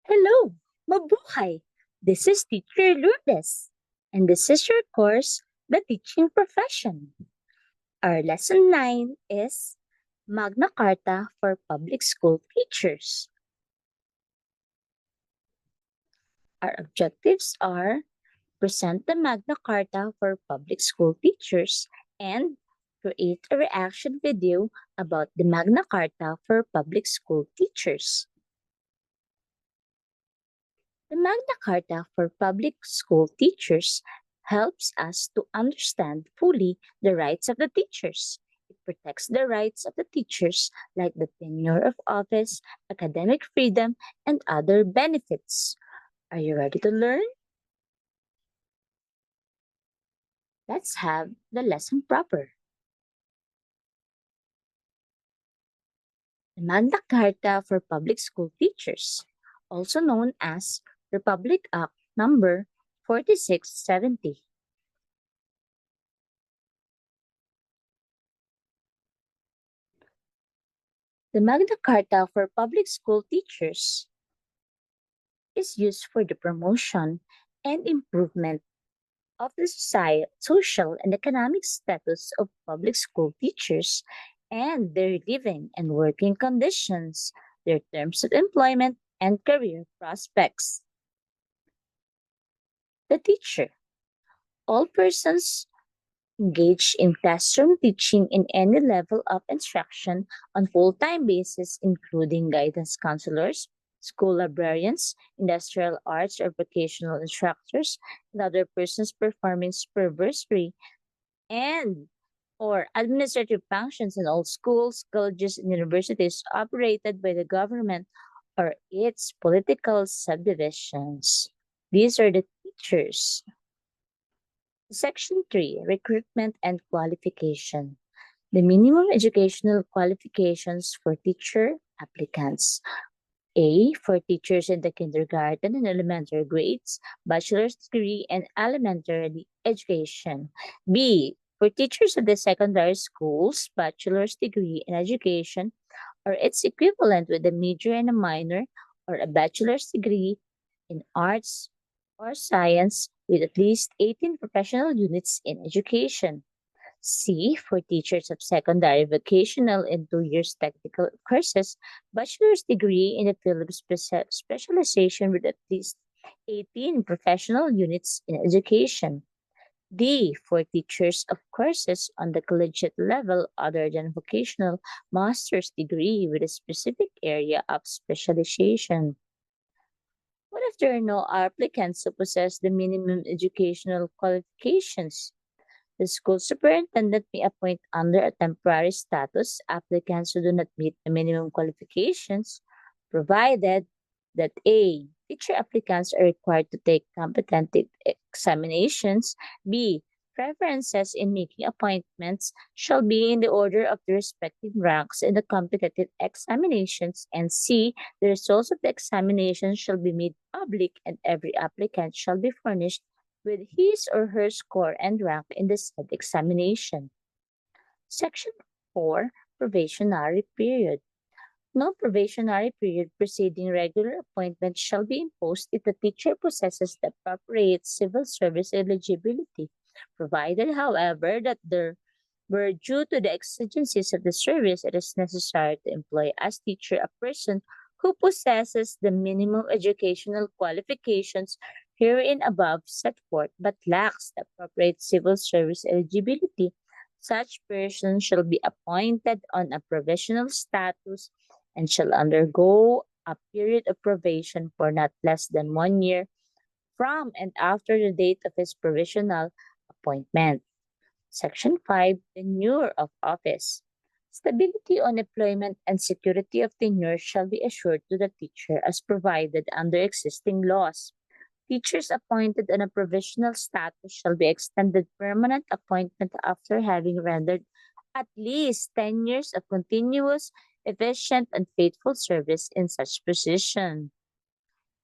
Hello, mabuhay! This is Teacher Lourdes, and this is your course, The Teaching Profession. Our lesson 9 is Magna Carta for Public School Teachers. Our objectives are present the Magna Carta for public school teachers and create a reaction video about the Magna Carta for public school teachers. The Magna Carta for public school teachers helps us to understand fully the rights of the teachers. It protects the rights of the teachers like the tenure of office, academic freedom, and other benefits. Are you ready to learn? Let's have the lesson proper. The Magna Carta for Public School Teachers, also known as Republic Act Number 4670. The Magna Carta for Public School Teachers is used for the promotion and improvement of the social and economic status of public school teachers and their living and working conditions, their terms of employment, and career prospects. The teacher. All persons engaged in classroom teaching in any level of instruction on full-time basis, including guidance counselors, school librarians, industrial arts or vocational instructors, and other persons performing supervisory and or administrative functions in all schools, colleges, and universities operated by the government or its political subdivisions. These are the teachers. Section 3, Recruitment and Qualification. The minimum educational qualifications for teacher applicants. A, for teachers in the kindergarten and elementary grades, bachelor's degree and elementary education. B, for teachers of the secondary schools, bachelor's degree in education or its equivalent with a major and a minor or a bachelor's degree in arts or science with at least 18 professional units in education. C, for teachers of secondary vocational and 2 years technical courses, bachelor's degree in the field of specialization with at least 18 professional units in education. D, for teachers of courses on the collegiate level other than vocational master's degree with a specific area of specialization. What if there are no applicants who possess the minimum educational qualifications? The school superintendent may appoint under a temporary status applicants who do not meet the minimum qualifications, provided that A. Teacher applicants are required to take competent examinations. B. Preferences in making appointments shall be in the order of the respective ranks in the competitive examinations. And C. The results of the examination shall be made public and every applicant shall be furnished with his or her score and rank in the said examination. Section 4, Probationary Period. No probationary period preceding regular appointment shall be imposed if the teacher possesses the appropriate civil service eligibility, provided, however, that there were due to the exigencies of the service, it is necessary to employ as teacher a person who possesses the minimum educational qualifications herein above set forth but lacks the appropriate civil service eligibility. Such person shall be appointed on a provisional status and shall undergo a period of probation for not less than 1 year from and after the date of his provisional appointment. Section 5, Tenure of Office. Stability on employment and security of tenure shall be assured to the teacher as provided under existing laws. Teachers appointed on a provisional status shall be extended permanent appointment after having rendered at least 10 years of continuous, efficient, and faithful service in such position.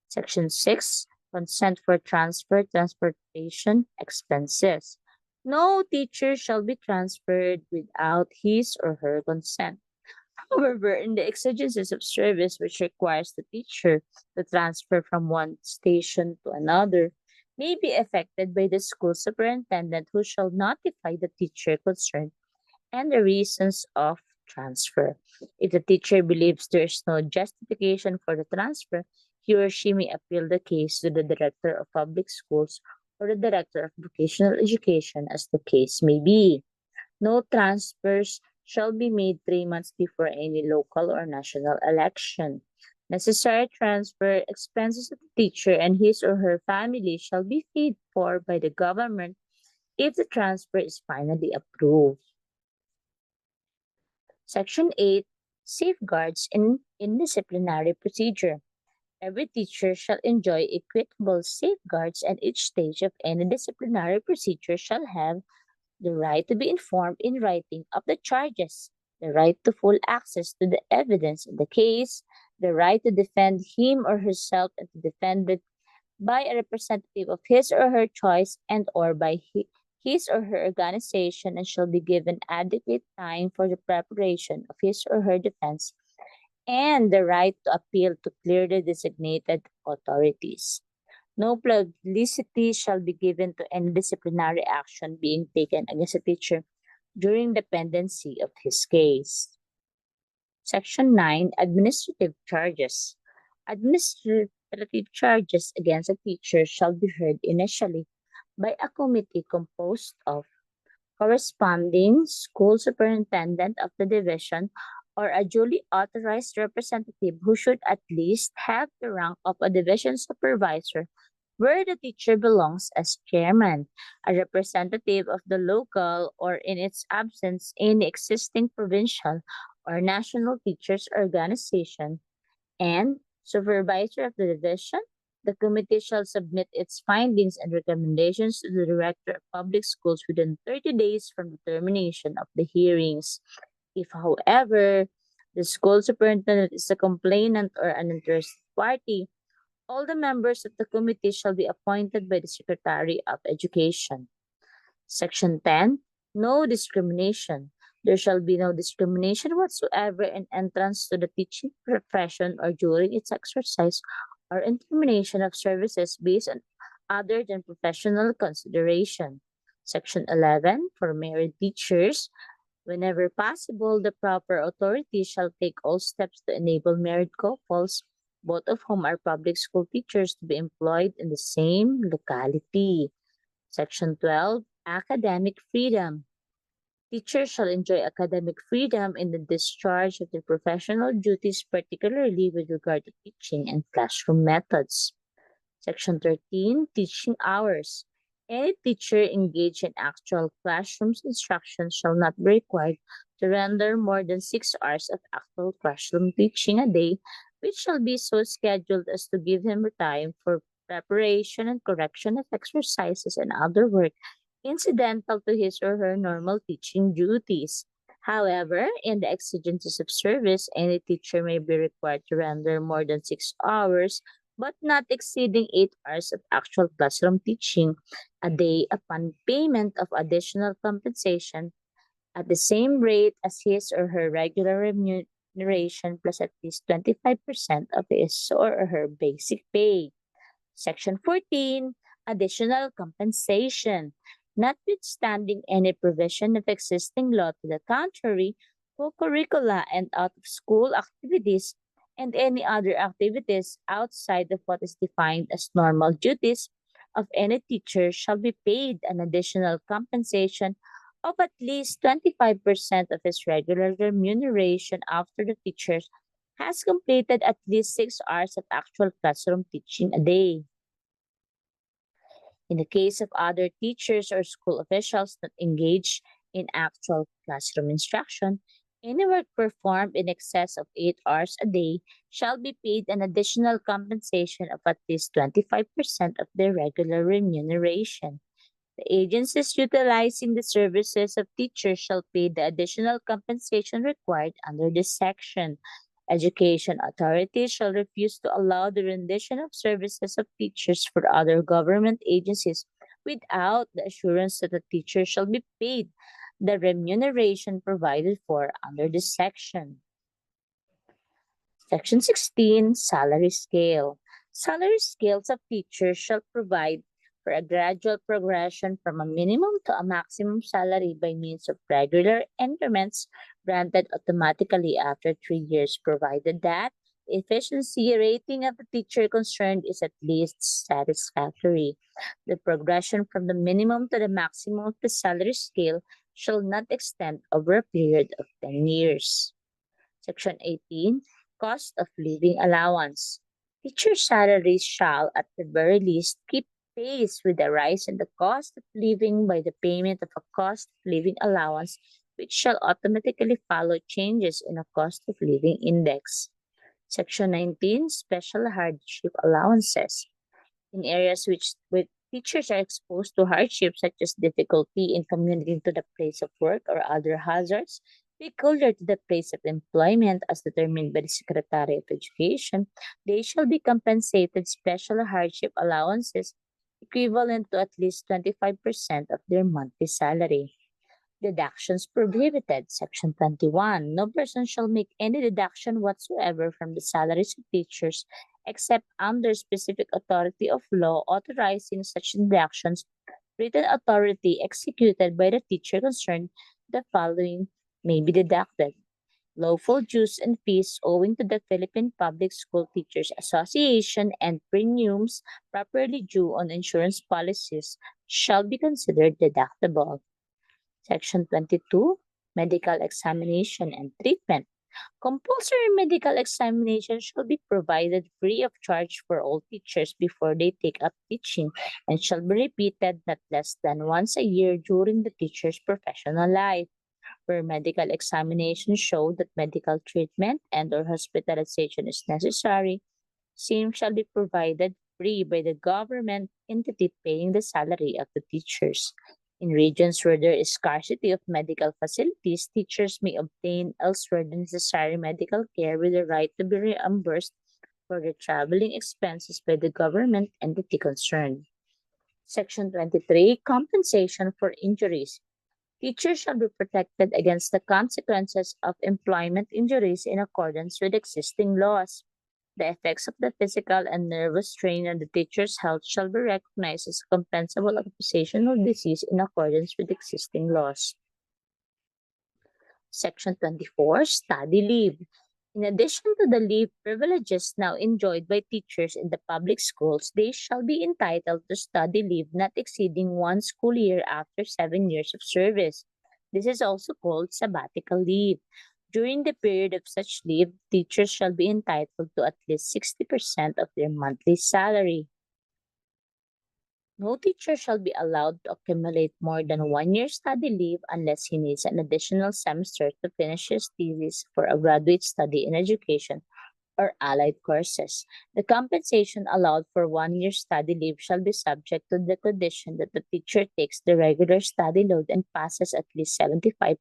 Section 6, Consent for transportation expenses. No teacher shall be transferred without his or her consent. However, in the exigencies of service which requires the teacher to transfer from one station to another, may be affected by the school superintendent who shall notify the teacher concerned and the reasons of transfer. If the teacher believes there is no justification for the transfer, he or she may appeal the case to the director of public schools or the director of vocational education as the case may be. No transfers shall be made 3 months before any local or national election. Necessary transfer expenses of the teacher and his or her family shall be paid for by the government if the transfer is finally approved. Section 8. Safeguards in disciplinary procedure. Every teacher shall enjoy equitable safeguards, and each stage of any disciplinary procedure shall have the right to be informed in writing of the charges, the right to full access to the evidence in the case, the right to defend him or herself and to defend it by a representative of his or her choice and or by his or her organization, and shall be given adequate time for the preparation of his or her defense and the right to appeal to clearly designated authorities. No publicity shall be given to any disciplinary action being taken against a teacher during the pendency of his case. Section 9. Administrative charges. Administrative charges against a teacher shall be heard initially by a committee composed of corresponding school superintendent of the division or a duly authorized representative who should at least have the rank of a division supervisor where the teacher belongs as chairman, a representative of the local or in its absence any existing provincial or national teachers organization, and supervisor of the division. The committee shall submit its findings and recommendations to the director of public schools within 30 days from the termination of the hearings. If, however, the school superintendent is a complainant or an interested party, all the members of the committee shall be appointed by the Secretary of Education. Section 10. No discrimination. There shall be no discrimination whatsoever in entrance to the teaching profession or during its exercise or in termination of services based on other than professional consideration. Section 11. For married teachers, whenever possible, the proper authority shall take all steps to enable married couples, both of whom are public school teachers, to be employed in the same locality. Section 12. Academic freedom. Teachers shall enjoy academic freedom in the discharge of their professional duties, particularly with regard to teaching and classroom methods. Section 13. Teaching hours. Any teacher engaged in actual classroom instruction shall not be required to render more than 6 hours of actual classroom teaching a day, which shall be so scheduled as to give him time for preparation and correction of exercises and other work incidental to his or her normal teaching duties. However, in the exigencies of service, any teacher may be required to render more than 6 hours, but not exceeding 8 hours of actual classroom teaching a day upon payment of additional compensation at the same rate as his or her regular remuneration plus at least 25% of his or her basic pay. Section 14. Additional compensation. Notwithstanding any provision of existing law to the contrary, co-curricula and out-of-school activities and any other activities outside of what is defined as normal duties of any teacher shall be paid an additional compensation of at least 25% of his regular remuneration after the teacher has completed at least 6 hours of actual classroom teaching a day. In the case of other teachers or school officials not engaged in actual classroom instruction, any work performed in excess of 8 hours a day shall be paid an additional compensation of at least 25% of their regular remuneration. The agencies utilizing the services of teachers shall pay the additional compensation required under this section. Education authorities shall refuse to allow the rendition of services of teachers for other government agencies without the assurance that the teacher shall be paid the remuneration provided for under this section. Section 16, Salary Scale. Salary scales of teachers shall provide for a gradual progression from a minimum to a maximum salary by means of regular increments granted automatically after 3 years, provided that the efficiency rating of the teacher concerned is at least satisfactory. The progression from the minimum to the maximum of the salary scale shall not extend over a period of 10 years. Section 18, Cost of Living Allowance. Teacher salaries shall, at the very least, keep pace with the rise in the cost of living by the payment of a cost of living allowance, which shall automatically follow changes in a cost of living index. Section 19, Special Hardship Allowances. In areas where teachers are exposed to hardships such as difficulty in commuting to the place of work or other hazards peculiar to the place of employment as determined by the Secretary of Education, they shall be compensated special hardship allowances equivalent to at least 25% of their monthly salary. Deductions prohibited. Section 21. No person shall make any deduction whatsoever from the salaries of teachers except under specific authority of law authorizing such deductions, written authority executed by the teacher concerned. The following may be deducted. Lawful dues and fees owing to the Philippine Public School Teachers Association and premiums properly due on insurance policies shall be considered deductible. Section 22, Medical Examination and Treatment. Compulsory medical examination shall be provided free of charge for all teachers before they take up teaching and shall be repeated not less than once a year during the teacher's professional life. Where medical examinations show that medical treatment and or hospitalization is necessary, same shall be provided free by the government entity paying the salary of the teachers. In regions where there is scarcity of medical facilities, teachers may obtain elsewhere the necessary medical care with the right to be reimbursed for their traveling expenses by the government entity concerned. Section 23, Compensation for Injuries. Teachers shall be protected against the consequences of employment injuries in accordance with existing laws. The effects of the physical and nervous strain on the teacher's health shall be recognized as a compensable occupational disease in accordance with existing laws. Section 24, Study Leave. In addition to the leave privileges now enjoyed by teachers in the public schools, they shall be entitled to study leave not exceeding 1 school year after 7 years of service. This is also called sabbatical leave. During the period of such leave, teachers shall be entitled to at least 60% of their monthly salary. No teacher shall be allowed to accumulate more than 1 year study leave unless he needs an additional semester to finish his thesis for a graduate study in education or allied courses. The compensation allowed for 1 year study leave shall be subject to the condition that the teacher takes the regular study load and passes at least 75%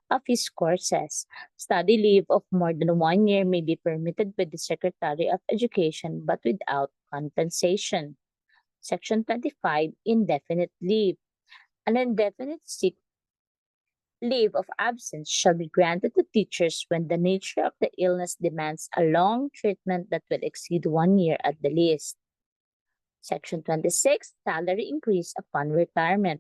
of his courses. Study leave of more than 1 year may be permitted by the Secretary of Education but without compensation. Section 25, Indefinite Leave. An indefinite sick leave of absence shall be granted to teachers when the nature of the illness demands a long treatment that will exceed 1 year at the least. Section 26, Salary Increase upon retirement.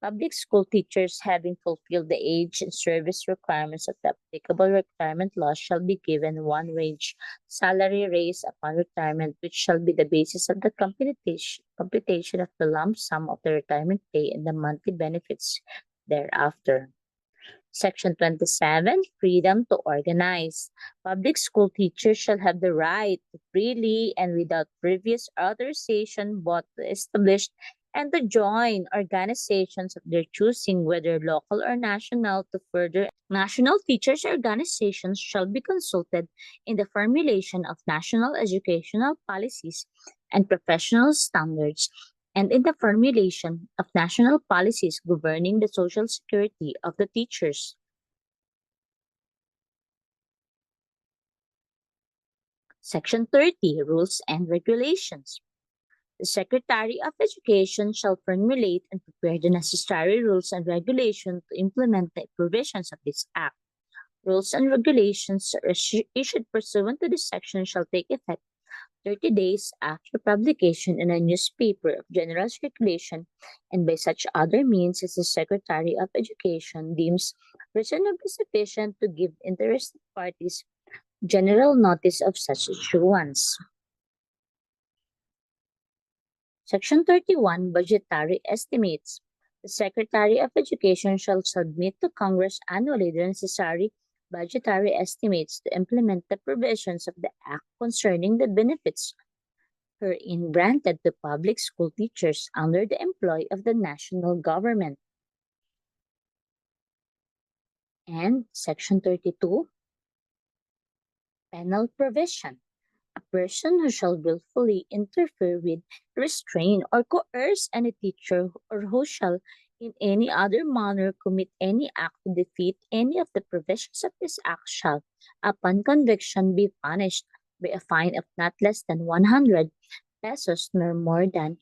Public school teachers having fulfilled the age and service requirements of the applicable retirement laws shall be given one wage salary raise upon retirement, which shall be the basis of the computation of the lump sum of the retirement pay and the monthly benefits thereafter. Section 27, Freedom to Organize. Public school teachers shall have the right to freely and without previous authorization both to establish and to join organizations of their choosing, whether local or national, to further national teachers organizations shall be consulted in the formulation of national educational policies and professional standards and in the formulation of national policies governing the social security of the teachers. Section 30, Rules and Regulations. The Secretary of Education shall formulate and prepare the necessary rules and regulations to implement the provisions of this Act. Rules and regulations issued pursuant to this section shall take effect 30 days after publication in a newspaper of general circulation and by such other means as the Secretary of Education deems reasonably sufficient to give interested parties general notice of such issuance. Section 31 Budgetary Estimates. The Secretary of Education shall submit to Congress annually the necessary budgetary estimates to implement the provisions of the Act concerning the benefits herein granted to public school teachers under the employ of the national government. And Section 32 Penal Provision. A person who shall willfully interfere with, restrain, or coerce any teacher or who shall in any other manner commit any act to defeat any of the provisions of this act shall, upon conviction, be punished by a fine of not less than 100 pesos nor more than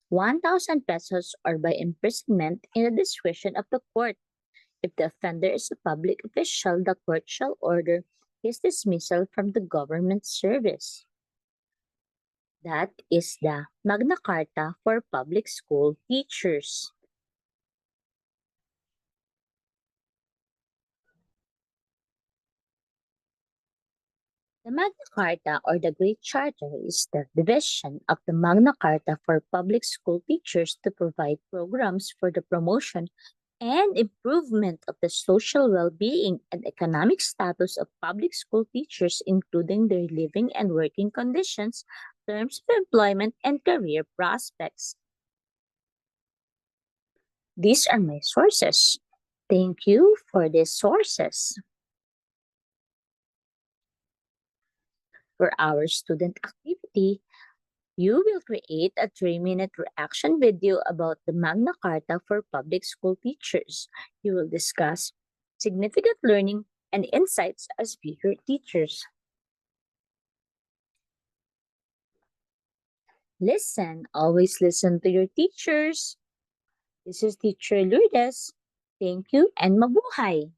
1,000 pesos or by imprisonment in the discretion of the court. If the offender is a public official, the court shall order his dismissal from the government service. That is the Magna Carta for public school teachers. The Magna Carta or the Great Charter is the division of the Magna Carta for public school teachers to provide programs for the promotion and improvement of the social well-being and economic status of public school teachers, including their living and working conditions, terms of employment, and career prospects. These are my sources. Thank you for these sources. For our student activity, you will create a 3-minute reaction video about the Magna Carta for public school teachers. You will discuss significant learning and insights as future teachers. Listen, always listen to your teachers. This is Teacher Lourdes. Thank you and mabuhay!